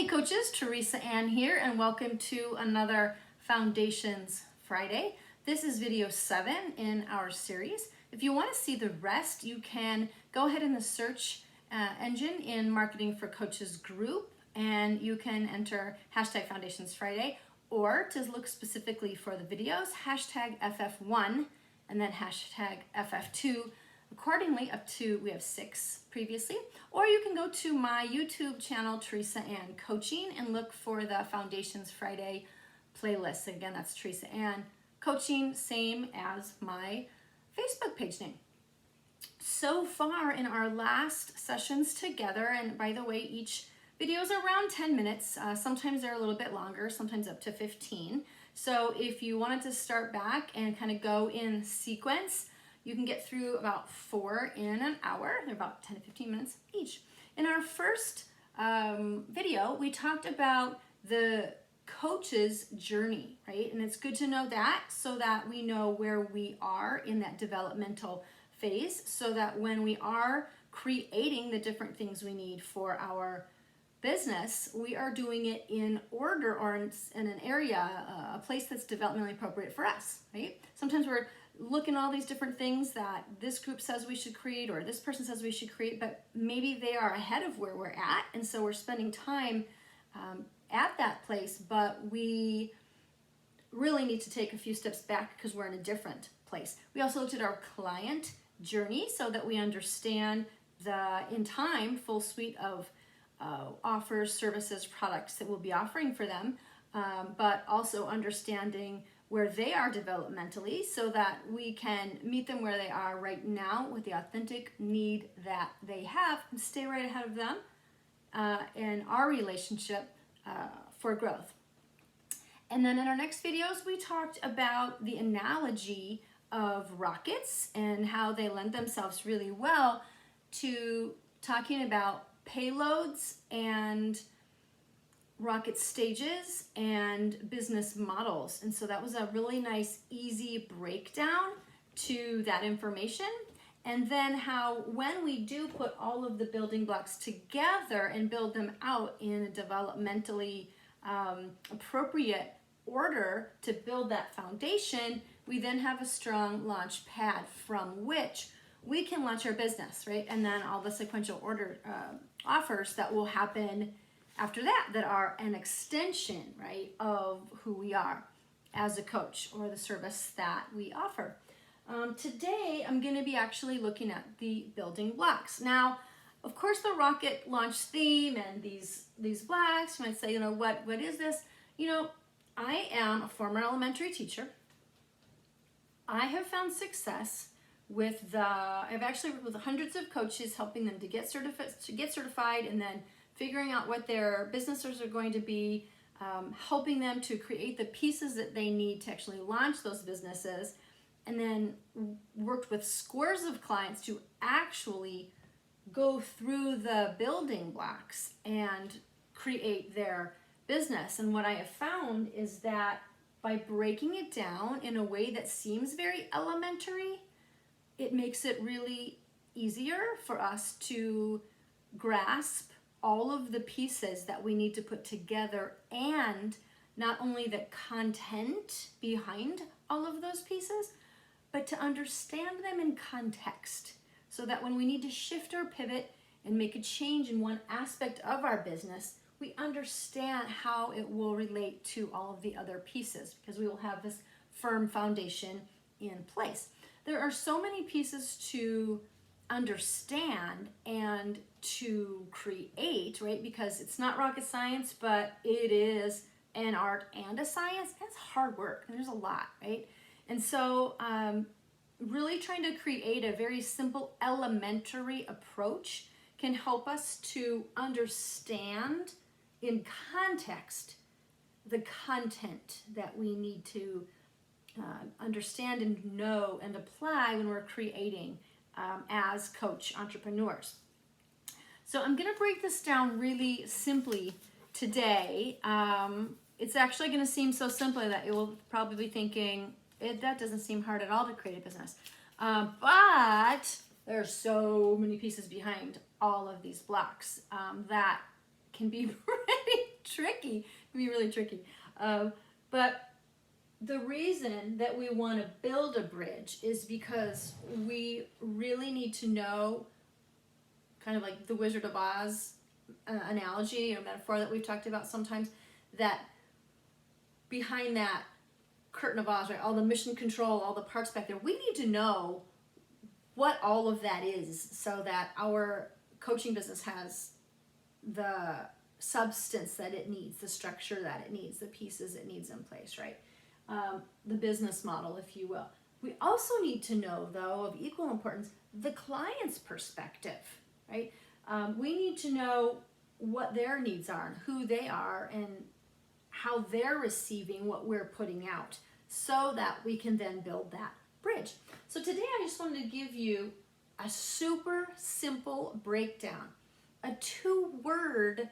Hey coaches, Theresa Ann here, and welcome to another Foundations Friday. This is video 7 in our series. If you want to see the rest, you can go ahead in the search engine in Marketing for Coaches group, and you can enter hashtag Foundations Friday, or to look specifically for the videos, hashtag FF1 and then hashtag FF2. Accordingly, up to, we have 6 previously, or you can go to my YouTube channel, Theresa Ann Coaching, and look for the Foundations Friday playlist. Again, that's Theresa Ann Coaching, same as my Facebook page name. So far in our last sessions together, and by the way, each video is around 10 minutes. Sometimes they're a little bit longer, sometimes up to 15. So if you wanted to start back and kind of go in sequence, you can get through about 4 in an hour. They're about 10 to 15 minutes each. In our first video, we talked about the coach's journey, right? And it's good to know that so that we know where we are in that developmental phase, so that when we are creating the different things we need for our business, we are doing it in order or in an area, a place that's developmentally appropriate for us, right? Sometimes we're looking at all these different things that this group says we should create or this person says we should create, but maybe they are ahead of where we're at, and so we're spending time at that place, but we really need to take a few steps back because we're in a different place. We also looked at our client journey so that we understand the, in time, full suite of offers, services, products that we'll be offering for them, but also understanding where they are developmentally so that we can meet them where they are right now with the authentic need that they have and stay right ahead of them in our relationship for growth. And then in our next videos, we talked about the analogy of rockets and how they lend themselves really well to talking about payloads and rocket stages and business models. And so that was a really nice, easy breakdown to that information. And then how when we do put all of the building blocks together and build them out in a developmentally appropriate order to build that foundation, we then have a strong launch pad from which we can launch our business, right? And then all the sequential order offers that will happen after that are an extension, right, of who we are as a coach or the service that we offer. Today, I'm going to be actually looking at the building blocks. Now, of course, the rocket launch theme and these blocks, you might say, what is this? I am a former elementary teacher. I have found success with I've actually worked with hundreds of coaches, helping them to get certified, and then figuring out what their businesses are going to be, helping them to create the pieces that they need to actually launch those businesses, and then worked with scores of clients to actually go through the building blocks and create their business. And what I have found is that by breaking it down in a way that seems very elementary, it makes it really easier for us to grasp all of the pieces that we need to put together, and not only the content behind all of those pieces, but to understand them in context, so that when we need to shift or pivot and make a change in one aspect of our business, we understand how it will relate to all of the other pieces, because we will have this firm foundation in place. There are so many pieces to understand and to create, right? Because it's not rocket science, but it is an art and a science. It's hard work, and there's a lot, right? And so really trying to create a very simple, elementary approach can help us to understand in context the content that we need to understand and know and apply when we're creating as coach entrepreneurs. So I'm going to break this down really simply today. It's actually going to seem so simple that you will probably be thinking, that doesn't seem hard at all to create a business. But there's so many pieces behind all of these blocks that can be pretty tricky. It can be really tricky. But the reason that we want to build a bridge is because we really need to know, kind of like the Wizard of Oz analogy or metaphor that we've talked about sometimes, that behind that curtain of Oz, right, all the mission control, all the parts back there, we need to know what all of that is so that our coaching business has the substance that it needs, the structure that it needs, the pieces it needs in place, right? The business model, if you will. We also need to know, though, of equal importance, the client's perspective, right? We need to know what their needs are and who they are and how they're receiving what we're putting out so that we can then build that bridge. So today I just wanted to give you a super simple breakdown, a 2-word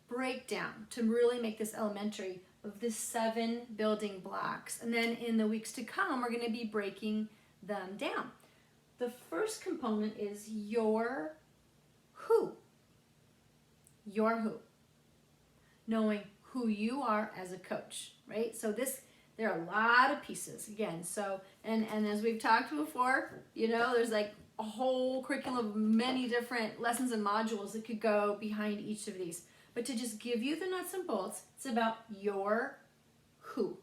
breakdown to really make this elementary of the 7 building blocks. And then in the weeks to come, we're going to be breaking them down. The first component is your who. Your who. Knowing who you are as a coach, right? So there are a lot of pieces again. So, and as we've talked before, there's like a whole curriculum of many different lessons and modules that could go behind each of these. But to just give you the nuts and bolts, it's about your who,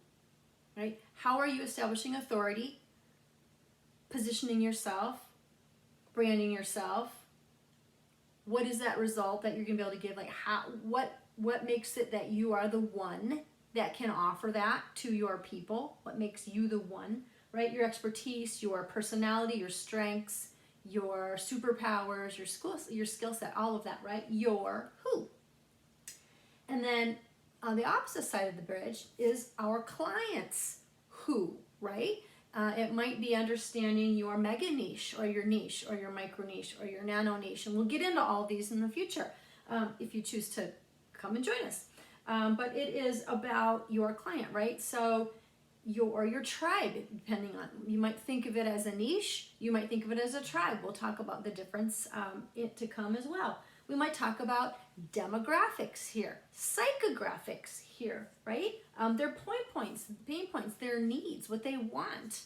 right? How are you establishing authority, positioning yourself, branding yourself? What is that result that you're gonna be able to give? Like what makes it that you are the one that can offer that to your people? What makes you the one, right? Your expertise, your personality, your strengths, your superpowers, your skill set, all of that, right? Your who. And then on the opposite side of the bridge is our clients' who, right? It might be understanding your mega niche or your micro niche or your nano niche. And we'll get into all of these in the future if you choose to come and join us. But it is about your client, right? So your tribe, depending on, you might think of it as a niche, you might think of it as a tribe. We'll talk about the difference to come as well. We might talk about demographics here, psychographics here, right? Their points, pain points, their needs, what they want.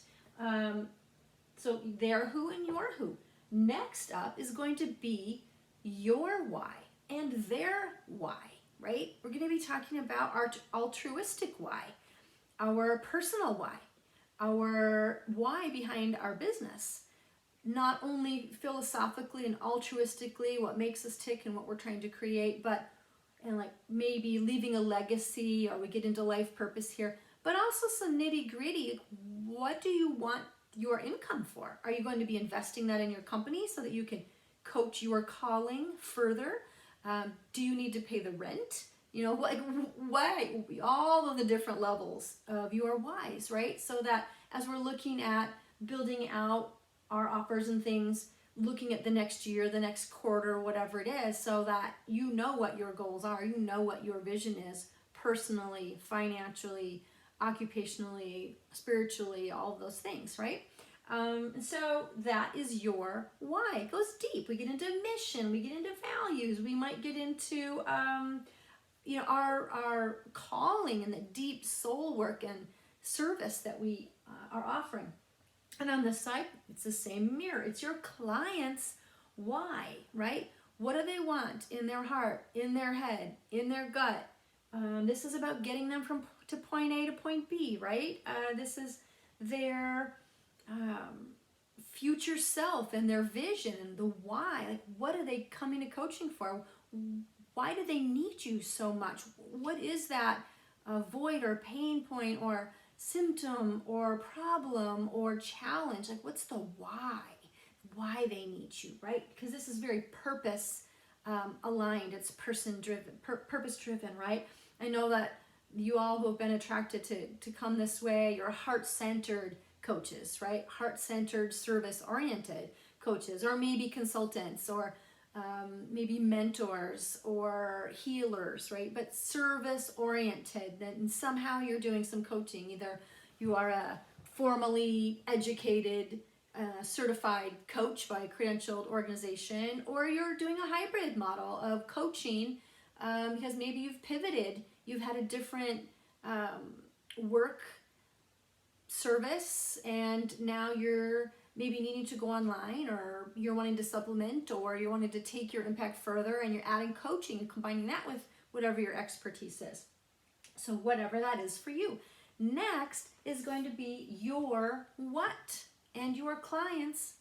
So their who and your who. Next up is going to be your why and their why, right? We're going to be talking about our altruistic why, our personal why, our why behind our business. Not only philosophically and altruistically, what makes us tick and what we're trying to create, and like maybe leaving a legacy, or we get into life purpose here, but also some nitty gritty. What do you want your income for? Are you going to be investing that in your company so that you can coach your calling further? Do you need to pay the rent? Why? All of the different levels of your whys, right? So that as we're looking at building out our offers and things, looking at the next year, the next quarter, whatever it is, so that you know what your goals are, you know what your vision is personally, financially, occupationally, spiritually, all of those things, right? So that is your why. It goes deep. We get into mission, we get into values, we might get into our calling and the deep soul work and service that we are offering. And on the side, it's the same mirror. It's your client's why, right? What do they want in their heart, in their head, in their gut? This is about getting them to point A to point B, right? This is their future self and their vision and the why. Like, what are they coming to coaching for? Why do they need you so much? What is that void or pain point or symptom or problem or challenge? Like, what's the why they need you, right? Because this is very purpose aligned. It's person driven, purpose driven, right? I know that you all who have been attracted to come this way, you're heart-centered coaches, right? Heart-centered, service-oriented coaches, or maybe consultants, or maybe mentors or healers, right? But service-oriented, then somehow you're doing some coaching. Either you are a formally educated, certified coach by a credentialed organization, or you're doing a hybrid model of coaching because maybe you've pivoted, you've had a different work service, and now you're maybe needing to go online, or you're wanting to supplement, or you're wanting to take your impact further, and you're adding coaching, combining that with whatever your expertise is. So whatever that is for you. Next is going to be your what and your clients'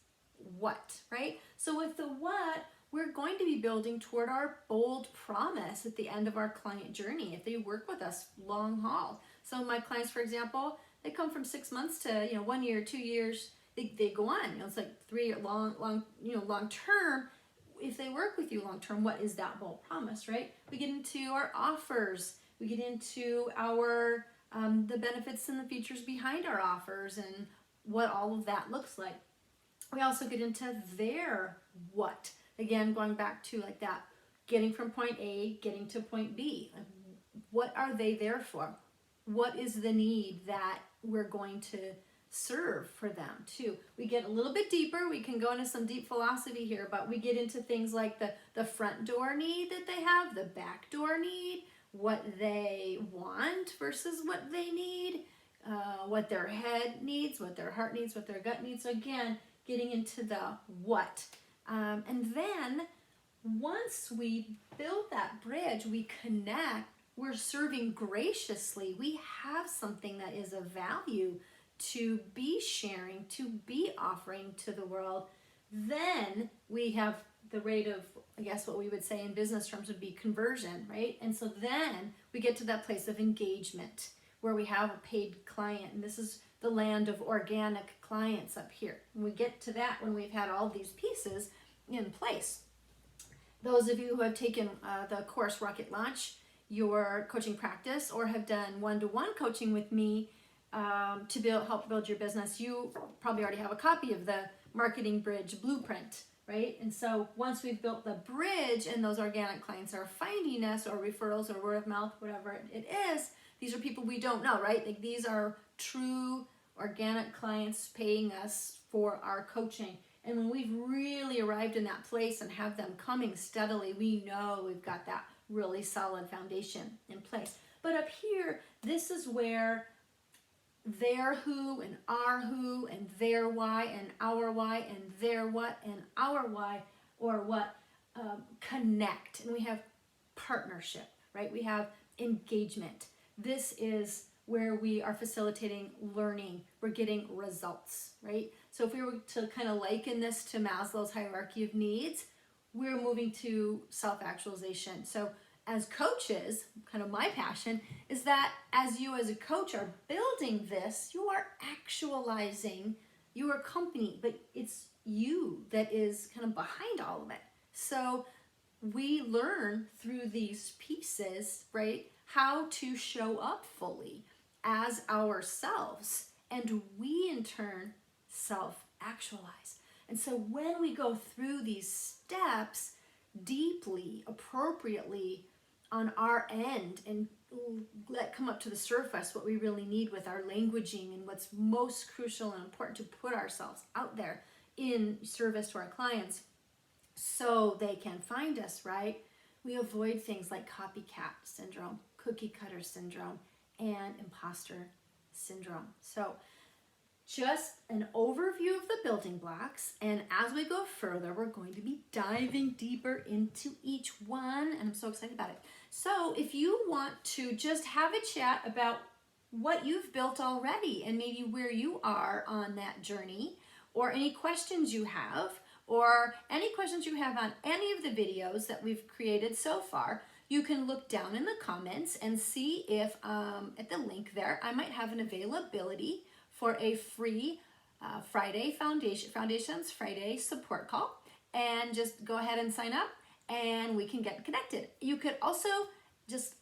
what, right? So with the what, we're going to be building toward our bold promise at the end of our client journey if they work with us long haul. So my clients, for example, they come from 6 months to 1 year, 2 years. They go on. It's like 3 long term. If they work with you long term, what is that bold promise, right? We get into our offers. We get into our the benefits and the features behind our offers and what all of that looks like. We also get into their what. Again, going back to like that, getting from point A, getting to point B. Like, what are they there for? What is the need that we're going to serve for them too? We get a little bit deeper. We can go into some deep philosophy here, but we get into things like the front door need that they have, the back door need, what they want versus what they need, what their head needs, what their heart needs, what their gut needs. So again, getting into the what. And then once we build that bridge, we connect, we're serving graciously. We have something that is of value to be sharing, to be offering to the world. Then we have the rate of, I guess what we would say in business terms would be conversion, right? And so then we get to that place of engagement where we have a paid client. And this is the land of organic clients up here. And we get to that when we've had all these pieces in place. Those of you who have taken the course Rocket Launch, your coaching practice, or have done one-to-one coaching with me to help build your business, you probably already have a copy of the Marketing Bridge Blueprint, right? And so once we've built the bridge and those organic clients are finding us, or referrals, or word of mouth, whatever it is, these are people we don't know, right? Like, these are true organic clients paying us for our coaching. And when we've really arrived in that place and have them coming steadily, we know we've got that really solid foundation in place. But up here, this is where their who and our who and their why and their what and our why or what connect. And we have partnership, right? We have engagement. This is where we are facilitating learning. We're getting results, right? So if we were to kind of liken this to Maslow's hierarchy of needs, we're moving to self-actualization. So as coaches, kind of my passion is that as you as a coach are building this, you are actualizing your company, but it's you that is kind of behind all of it. So we learn through these pieces, right, how to show up fully as ourselves, and we in turn self-actualize. And so when we go through these steps deeply, appropriately on our end, and let come up to the surface what we really need with our languaging and what's most crucial and important to put ourselves out there in service to our clients so they can find us, right? We avoid things like copycat syndrome, cookie cutter syndrome, and imposter syndrome. So just an overview of the building blocks, and as we go further, we're going to be diving deeper into each one, and I'm so excited about it. So if you want to just have a chat about what you've built already and maybe where you are on that journey, or any questions you have, or any questions you have on any of the videos that we've created so far, you can look down in the comments and see if at the link there, I might have an availability for a free Friday Foundations Friday support call, and just go ahead and sign up and we can get connected. You could also just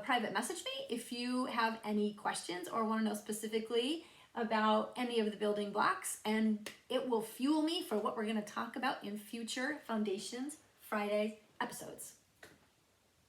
private message me if you have any questions or want to know specifically about any of the building blocks, and it will fuel me for what we're going to talk about in future Foundations Friday episodes.